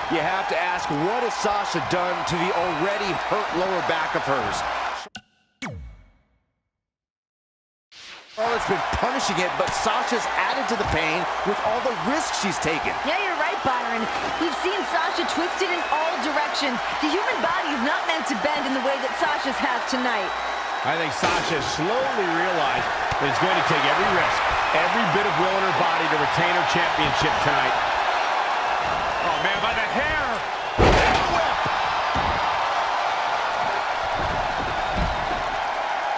You have to ask, what has Sasha done to the already hurt lower back of hers? Charlotte's been punishing it, but Sasha's added to the pain with all the risks she's taken. Yeah, you're right, Byron. We've seen Sasha twisted in all directions. The human body is not meant to bend in the way that Sasha's has tonight. I think Sasha slowly realized that it's going to take every risk, every bit of will in her body to retain her championship tonight. Oh, man, by the hair. And a whip.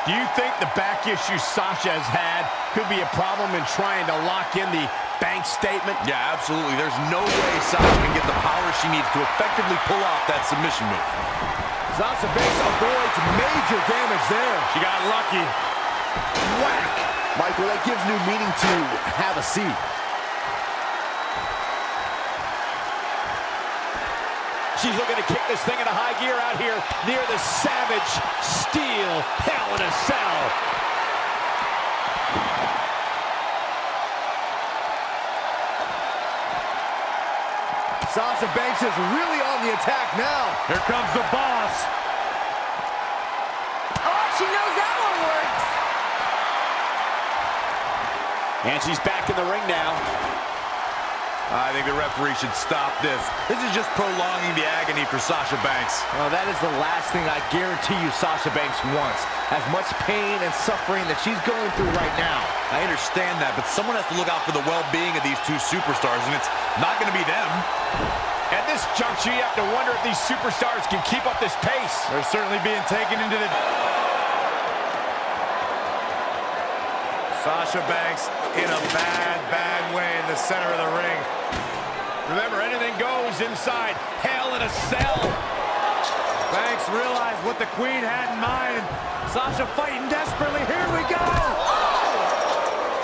Do you think the back issue Sasha has had could be a problem in trying to lock in the bank statement? Yeah, absolutely. There's no way Sasha can get the power she needs to effectively pull off that submission move. Sasha Banks avoids major damage there. She got lucky. Whack! Michael, that gives new meaning to have a seat. She's looking to kick this thing into high gear out here near the Savage Steel Hell in a Cell. Sasha Banks is really on the attack now. Here comes the boss. Oh, she knows that one works. And she's back in the ring now. I think the referee should stop this. This is just prolonging the agony for Sasha Banks. Well, that is the last thing I guarantee you Sasha Banks wants. As much pain and suffering that she's going through right now. I understand that, but someone has to look out for the well-being of these two superstars, and it's not going to be them. At this juncture, you have to wonder if these superstars can keep up this pace. They're certainly being taken into the... Sasha Banks in a bad way in the center of the ring. Remember, anything goes inside Hell in a Cell. Banks realized what the Queen had in mind. Sasha fighting desperately. Here we go!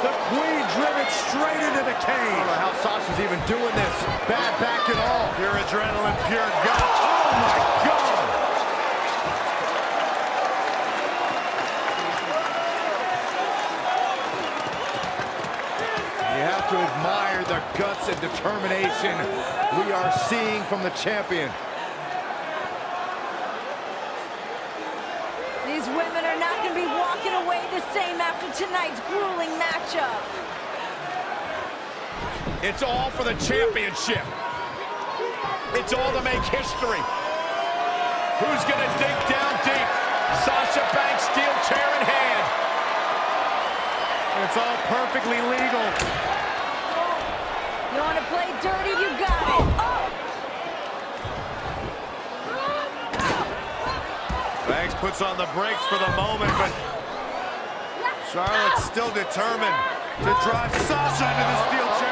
The Queen driven straight into the cage. I don't know how Sasha's even doing this. Bad back and all. Pure adrenaline, pure gut. Oh my God! You have to admire the guts and determination we are seeing from the champion. These women are not going to be walking away the same after tonight's grueling matchup. It's all for the championship. It's all to make history. Who's going to dig down deep? Sasha Banks, steel chair in hand. It's all perfectly legal. You want to play dirty? You got it. Oh! Banks puts on the brakes for the moment, but Charlotte's still determined to drive Sasha into the steel chair.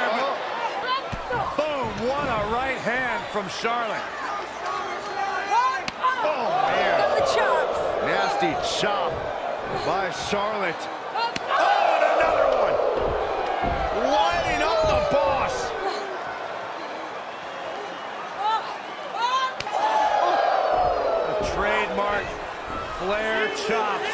Boom, what a right hand from Charlotte. Oh, man. Go the chops. Nasty chop by Charlotte. Oh, and another one. Lining up the boss. The trademark Flair chops,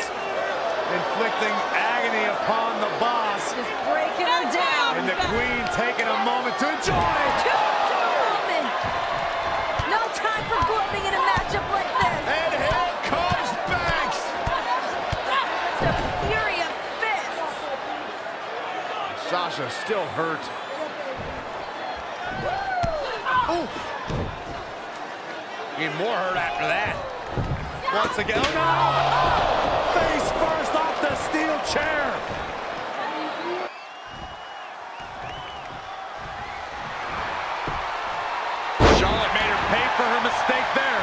inflicting agony upon the boss. Just breaking her down. And the Queen taking a moment to enjoy. No time for gloating in a matchup like this. And here comes Banks. It's a fury of fists. Sasha still hurt. Ooh. Even more hurt after that. Once again, oh no! Face first off the steel chair. Charlotte made her pay for her mistake there.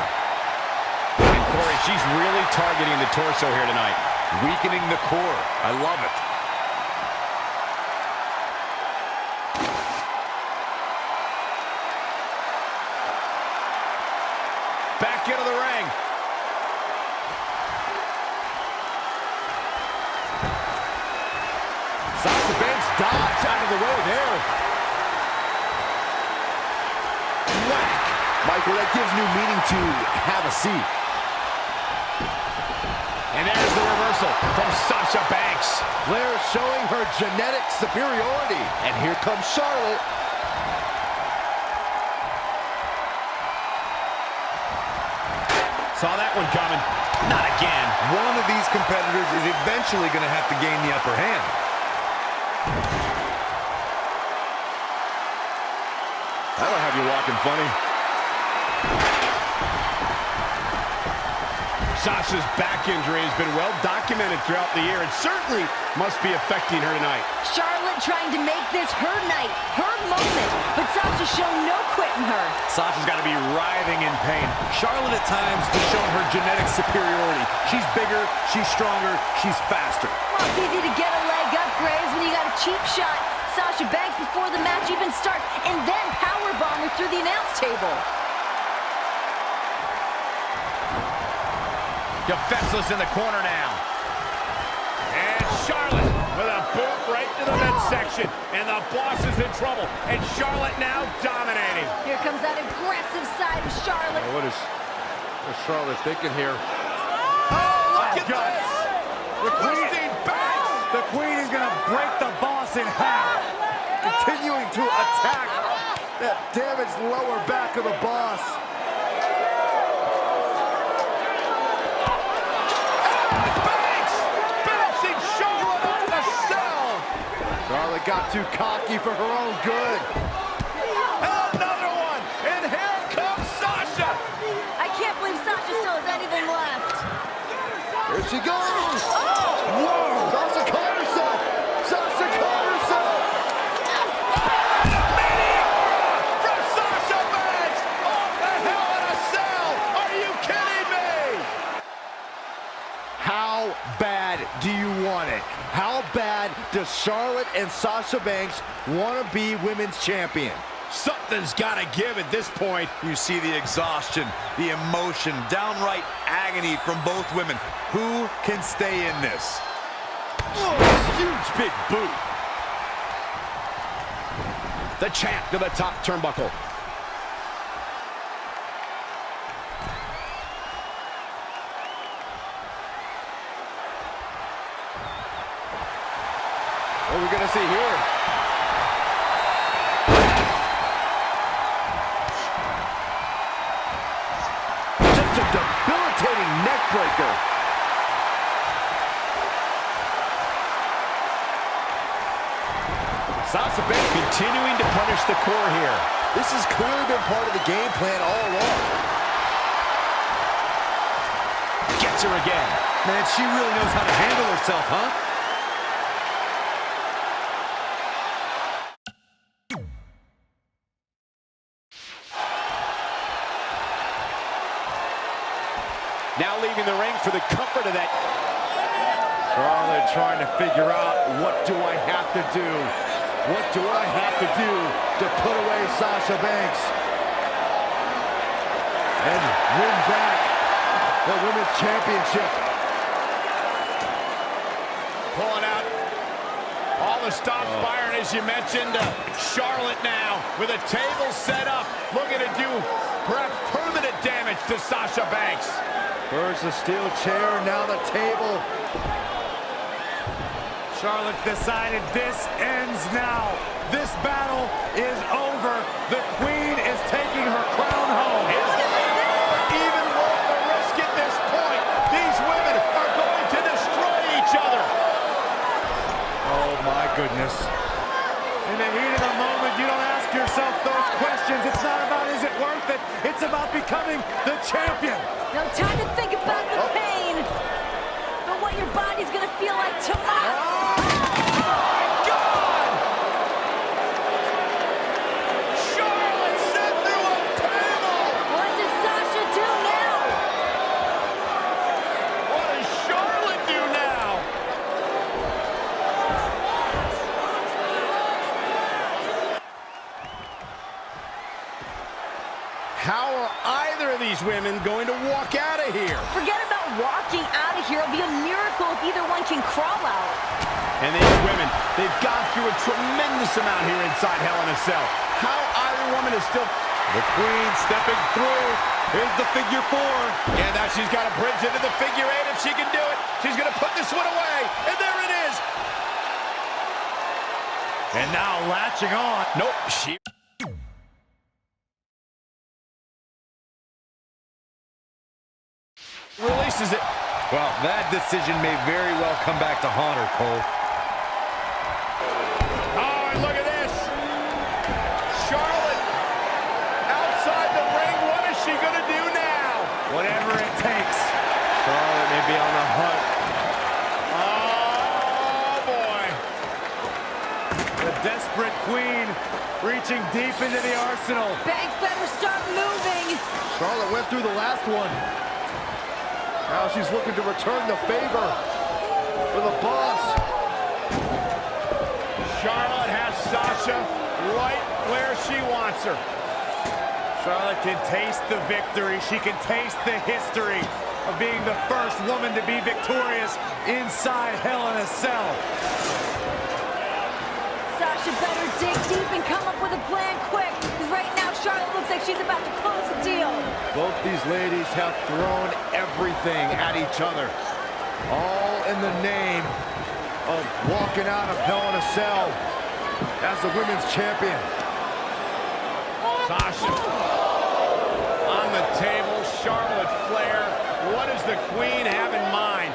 And Corey, she's really targeting the torso here tonight. Weakening the core. I love it. Back into the ring. Sasha Banks dodged out of the way there. Whack! Michael, that gives new meaning to have a seat. And there's the reversal from Sasha Banks. Flair showing her genetic superiority. And here comes Charlotte. Saw that one coming. Not again. One of these competitors is eventually going to have to gain the upper hand. That'll have you walking funny. Sasha's back injury has been well documented throughout the year. It certainly must be affecting her tonight. Charlotte trying to make this her night, her moment, but Sasha's shown no quit in her. Sasha's got to be writhing in pain. Charlotte at times has shown her genetic superiority. She's bigger, she's stronger, she's faster. Well, it's easy to get a leg up, Graves, when you got a cheap shot. Sasha Banks before the match even starts, and then powerbomb her through the announce table. Defenseless in the corner now. And Charlotte with a boot right to the midsection. And the boss is in trouble. And Charlotte now dominating. Here comes that aggressive side of Charlotte. What is Charlotte thinking here? Oh, look at this! The Queen, Banks! the Queen is going to break the boss in half. Continuing to attack that damaged lower back of the boss. Charlotte got too cocky for her own good. Another one! And here comes Sasha! I can't believe Sasha still has anything left. Here she goes! Oh! Whoa! Sasha caught herself! Sasha caught herself! From Sasha Banks! Off the Hell in a Cell! Are you kidding me? How bad do you want it? How bad does Charlotte and Sasha Banks want to be women's champion? Something's got to give at this point. You see the exhaustion, the emotion, downright agony from both women. Who can stay in this? Oh, huge big boot. The champ to the top turnbuckle. What are we going to see here? Just a debilitating neck breaker. Sasha Banks continuing to punish the core here. This has clearly been part of the game plan all along. Gets her again. Man, she really knows how to handle herself, huh? Now leaving the ring for the comfort of that. Charlotte trying to figure out, what do I have to do? What do I have to do to put away Sasha Banks and win back the Women's Championship? Pulling out all the stops firing, as you mentioned. Charlotte now with a table set up, looking to do perhaps permanent damage to Sasha Banks. First the steel chair, now the table. Charlotte decided this ends now. This battle is over. The Queen is taking her crown home. Is it even worth the risk at this point? These women are going to destroy each other. Oh my goodness. In the heat of the moment, you don't ask yourself those questions. It's not about is it worth it. It's about becoming the champion. No time to think about the pain, but what your body's gonna feel like tomorrow. How are either of these women going to walk out of here? Forget about walking out of here. It'll be a miracle if either one can crawl out. And these women, they've gone through a tremendous amount here inside Hell in a Cell. How either woman is still... The Queen stepping through. Here's the figure four. Yeah, now she's got to bridge into the figure eight if she can do it. She's going to put this one away. And there it is. And now latching on. Nope, she... This is it. Well, that decision may very well come back to haunt her, Cole. Oh, and look at this. Charlotte outside the ring. What is she going to do now? Whatever it takes. Charlotte may be on the hunt. Oh, boy. The desperate queen reaching deep into the arsenal. Banks better start moving. Charlotte went through the last one. Now she's looking to return the favor for the boss. Charlotte has Sasha right where she wants her. Charlotte can taste the victory. She can taste the history of being the first woman to be victorious inside Hell in a Cell. Sasha better dig deep and come up with a plan quick, because right now Charlotte looks like she's about to close the deal. Both these ladies have thrown everything at each other, all in the name of walking out of Hell in a Cell as the women's champion. Sasha on the table, Charlotte Flair. What does the queen have in mind?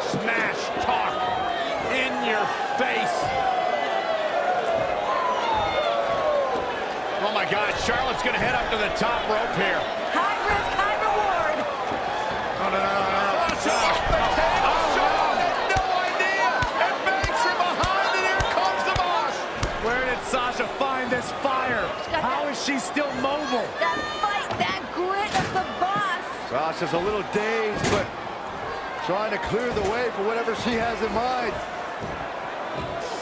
Smash talk in your face. Oh my God, Charlotte's gonna head up to the top rope here. High risk, high reward. No. Charlotte had no idea. And Banks from behind, and here comes the boss. Where did Sasha find this fire? How is she still mobile? That fight, that grit of the boss. Sasha's a little dazed, but trying to clear the way for whatever she has in mind.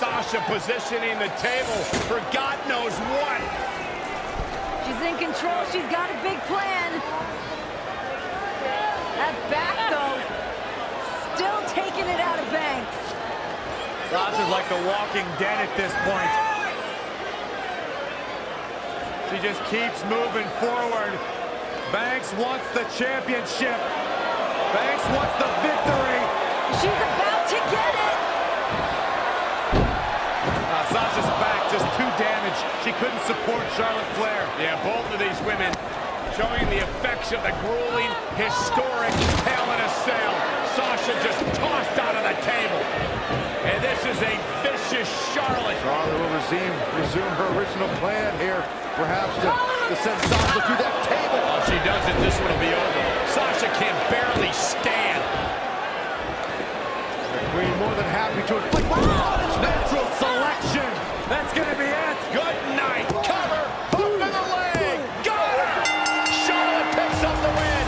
Sasha positioning the table for God knows what. She's in control. She's got a big plan. That back, though, still taking it out of Banks. Sasha's like the walking dead at this point. She just keeps moving forward. Banks wants the championship. Banks wants the victory. She's about to get it. Sasha's back just too damaged. She couldn't support Charlotte Flair. Yeah, both of these women showing the effects of the grueling, historic Hell in a Cell. Sasha just tossed out of the table. And this is a vicious Charlotte. Charlotte will resume her original plan here, perhaps to send Sasha through that table. If she doesn't, this one will be over. Sasha can barely stand. The queen more than happy to inflict Natural selection. That's going to be it. Good night. Cover. Boot in the leg. Got her. Charlotte picks up the win.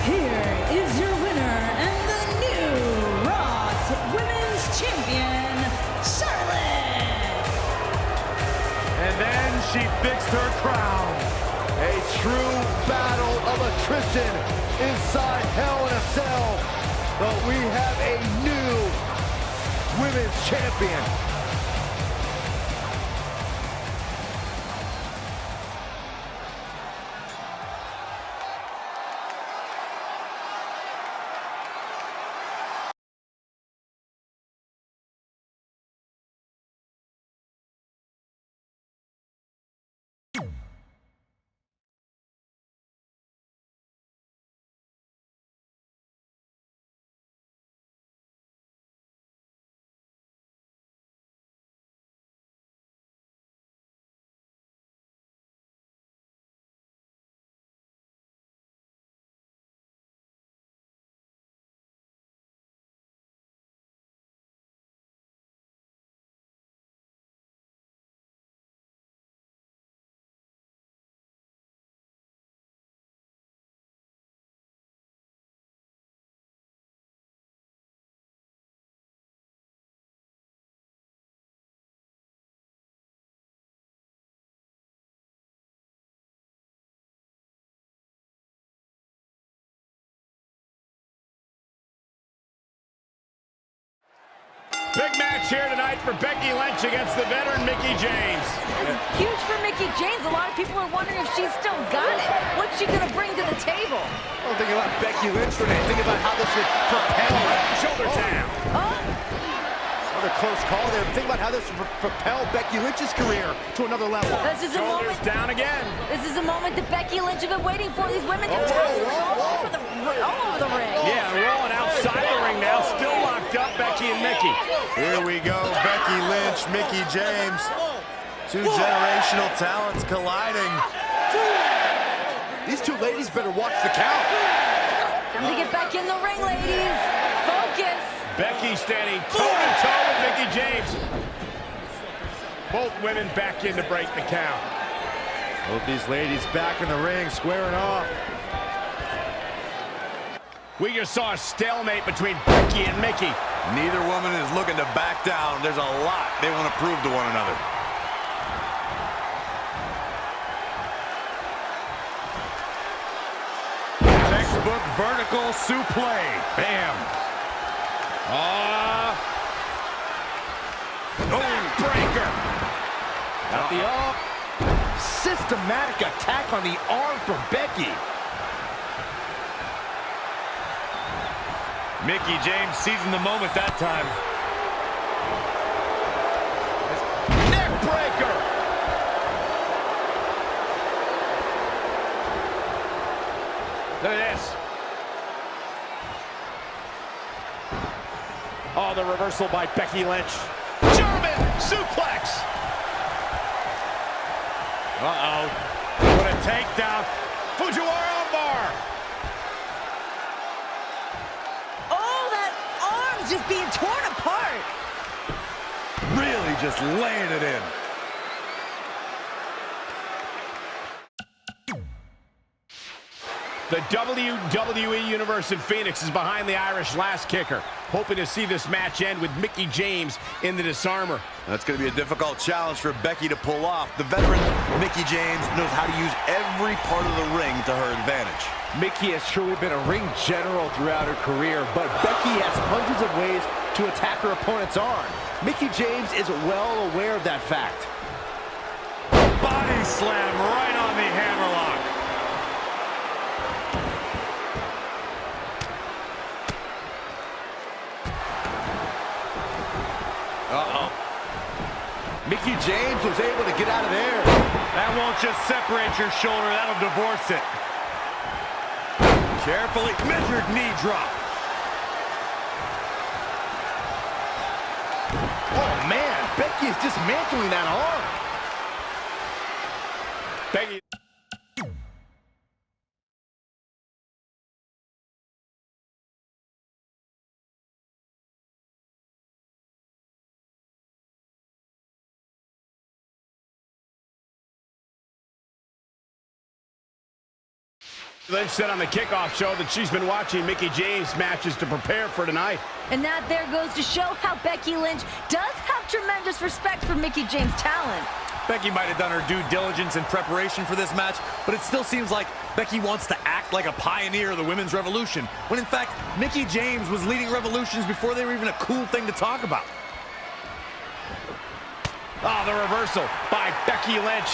Here is your winner and the new Raw Women's Champion, Charlotte. And then she fixed her crown. a true battle of attrition inside Hell in a Cell. But we have a new women's champion. Big match here tonight for Becky Lynch against the veteran Mickie James. This is huge for Mickie James. A lot of people are wondering if she's still got it. What's she going to bring to the table? Don't think about Becky Lynch, Renee. Think about how this would propel her. Shoulder down. Oh, Look another close call there. Think about how this will propel Becky Lynch's career to another level. This is a Shoulders moment. down again. This is a moment that Becky Lynch has been waiting for. These women to all over the ring. Yeah, rolling outside the ring now. Still locked up, Becky and Mickey. Here we go, Becky Lynch, Mickie James. Two generational talents colliding. These two ladies better watch the count. Time to get back in the ring, ladies. Focus. Becky standing toe-to-toe with Mickie James. Both women back in to break the count. Both these ladies back in the ring, squaring off. We just saw a stalemate between Becky and Mickey. Neither woman is looking to back down. There's a lot they want to prove to one another. Textbook vertical suplex. Bam. Breaker. At the up. Systematic attack on the arm from Becky. Mickie James seizing the moment that time. Neck breaker. Look at this. Oh, the reversal by Becky Lynch. German suplex. Uh-oh. What a takedown. Fujiwara armbar. Oh, that arm's just being torn apart. Really just laying it in. The WWE Universe in Phoenix is behind the Irish last kicker, hoping to see this match end with Mickie James in the disarmer. That's going to be a difficult challenge for Becky to pull off. The veteran Mickie James knows how to use every part of the ring to her advantage. Mickie has truly been a ring general throughout her career, but Becky has hundreds of ways to attack her opponent's arm. Mickie James is well aware of that fact. Body slam right on the hammerlock. Uh-oh. Mickie James was able to get out of there. That won't just separate your shoulder, that'll divorce it. Carefully measured knee drop. Oh, man, Becky is dismantling that arm. Becky. Lynch said on the kickoff show that she's been watching Mickie James matches to prepare for tonight. And that there goes to show how Becky Lynch does have tremendous respect for Mickie James' talent. Becky might have done her due diligence in preparation for this match, but it still seems like Becky wants to act like a pioneer of the women's revolution, when in fact, Mickie James was leading revolutions before they were even a cool thing to talk about. Oh, the reversal by Becky Lynch.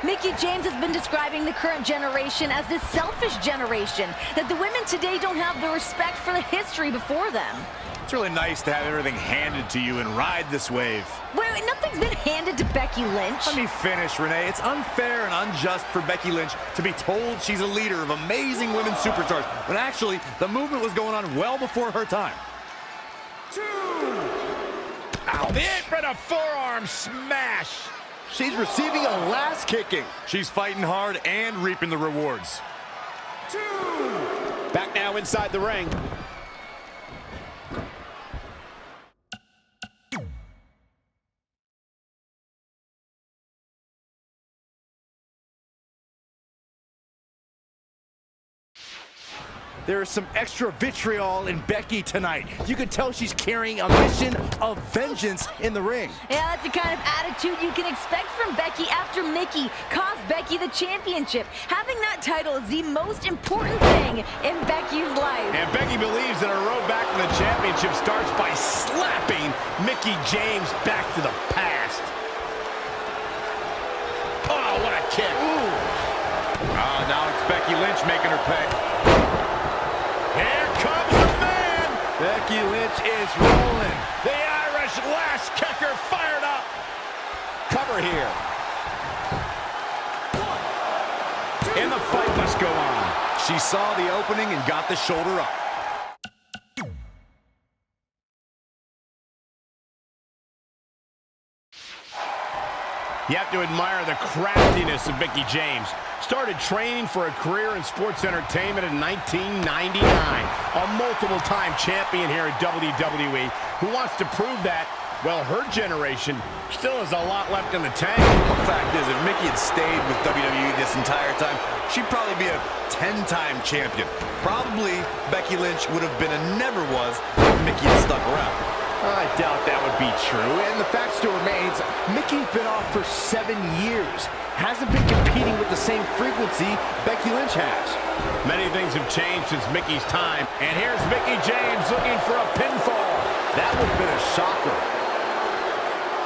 Mickie James has been describing the current generation as this selfish generation, that the women today don't have the respect for the history before them. It's really nice to have everything handed to you and ride this wave. Wait, nothing's been handed to Becky Lynch. Let me finish, Renee. It's unfair and unjust for Becky Lynch to be told she's a leader of amazing women's superstars, when actually the movement was going on well before her time. Ow. The apron, a forearm smash. She's receiving a last kicking. She's fighting hard and reaping the rewards. Back now inside the ring. There is some extra vitriol in Becky tonight. You can tell she's carrying a mission of vengeance in the ring. Yeah, that's the kind of attitude you can expect from Becky after Mickie cost Becky the championship. Having that title is the most important thing in Becky's life. And Becky believes that her road back to the championship starts by slapping Mickie James back to the past. Oh, what a kick. Now it's Becky Lynch making her pay. Here comes the man. Becky Lynch is rolling. The Irish last kicker fired up. Cover here. And the fight must go on. She saw the opening and got the shoulder up. You have to admire the craftiness of Mickie James. Started training for a career in sports entertainment in 1999. A multiple-time champion here at WWE who wants to prove that, well, her generation still has a lot left in the tank. The fact is, if Mickie had stayed with WWE this entire time, she'd probably be a 10-time champion. Probably Becky Lynch would have been a never was if Mickie had stuck around. I doubt that would be true, and the fact still remains, Mickie's been off for 7 years. Hasn't been competing with the same frequency Becky Lynch has. Many things have changed since Mickie's time, and here's Mickie James looking for a pinfall. That would have been a shocker.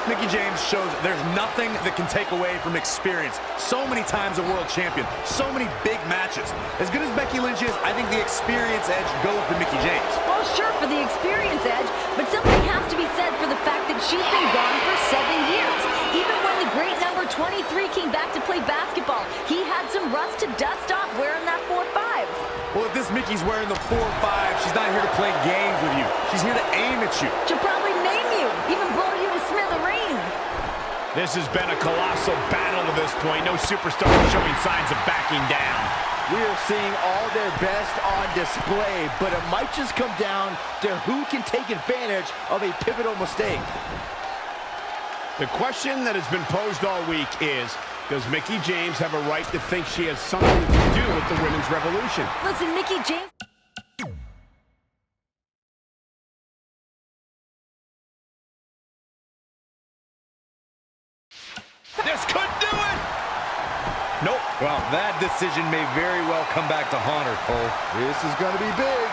Mickie James shows there's nothing that can take away from experience. So many times a world champion, so many big matches. As good as Becky Lynch is, I think the experience edge goes to Mickie James. Well, sure, for the experience edge, but something has to be said for the fact that she's been gone for 7 years. Even when the great number 23 came back to play basketball, he had some rust to dust off wearing that 4-5. Well, if this Mickie's wearing the 4-5, she's not here to play games with you. She's here to aim at you. She'll probably name you, even blow you to smithereens. This has been a colossal battle to this point. No superstar showing signs of backing down. We are seeing all their best on display, but it might just come down to who can take advantage of a pivotal mistake. The question that has been posed all week is, does Mickie James have a right to think she has something to do with the women's revolution? Listen, Mickie James... This could do it! Nope. Well, that decision may very well come back to haunt her, Cole. This is going to be big.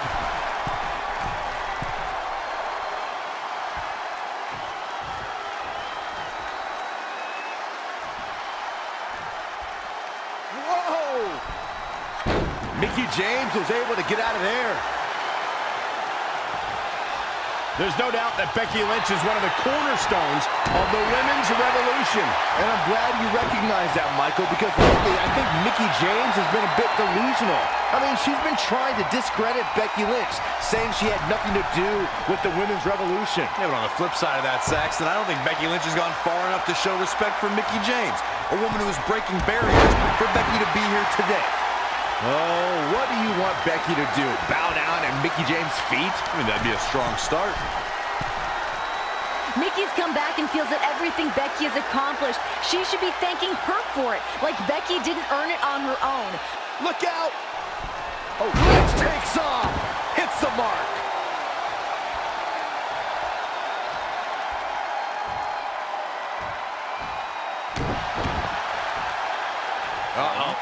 Whoa! Mickie James was able to get out of there. There's no doubt that Becky Lynch is one of the cornerstones of the women's revolution. And I'm glad you recognize that, Michael, because lately I think Mickie James has been a bit delusional. I mean, she's been trying to discredit Becky Lynch, saying she had nothing to do with the women's revolution. Yeah, but on the flip side of that, Saxton, I don't think Becky Lynch has gone far enough to show respect for Mickie James, a woman who is breaking barriers for Becky to be here today. Oh, what do you want Becky to do? Bow down at Mickie James' feet? I mean, that'd be a strong start. Mickie's come back and feels that everything Becky has accomplished, she should be thanking her for it, like Becky didn't earn it on her own. Look out! Oh, Lynch takes off! Hits the mark! Uh-oh.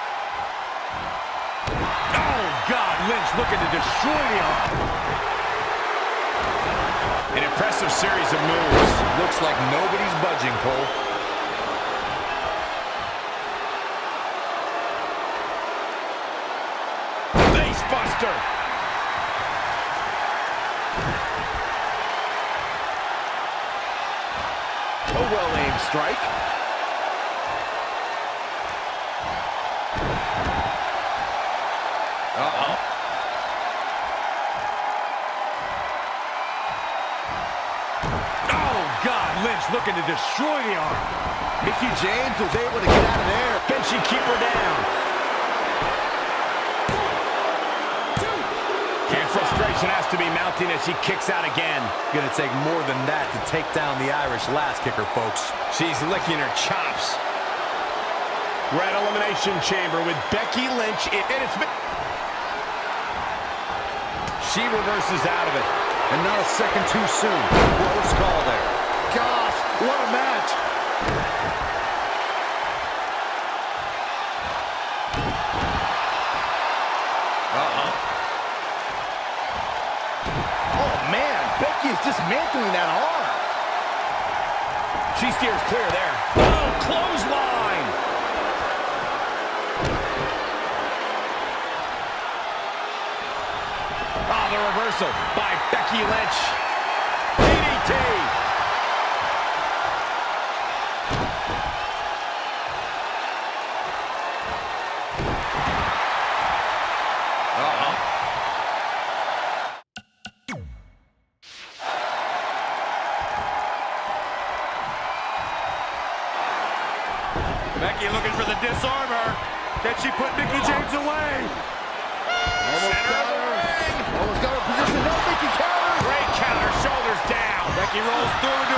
Oh, God, Lynch looking to destroy the arm. An impressive series of moves. Looks like nobody's budging, Cole. Face buster. A well-aimed strike. Uh-oh. Oh, God, Lynch looking to destroy the arm. Mickie James was able to get out of there. Can she keep her down? And frustration has to be mounting as she kicks out again. Gonna take more than that to take down the Irish last kicker, folks. She's licking her chops. We're at Elimination Chamber with Becky Lynch in, and it's been... She reverses out of it. And not a second too soon. Close call there. Gosh, what a match. Uh-oh. Oh, man, Becky is dismantling that arm. She steers clear there. Oh, clothesline! Oh, the reversal by Becky Becky Lynch. DDT. Becky looking for the disarmer. Can she put Mickie James away? Almost got her. Almost got her position. No, Mickie counter. Great counter, shoulders down. Becky rolls through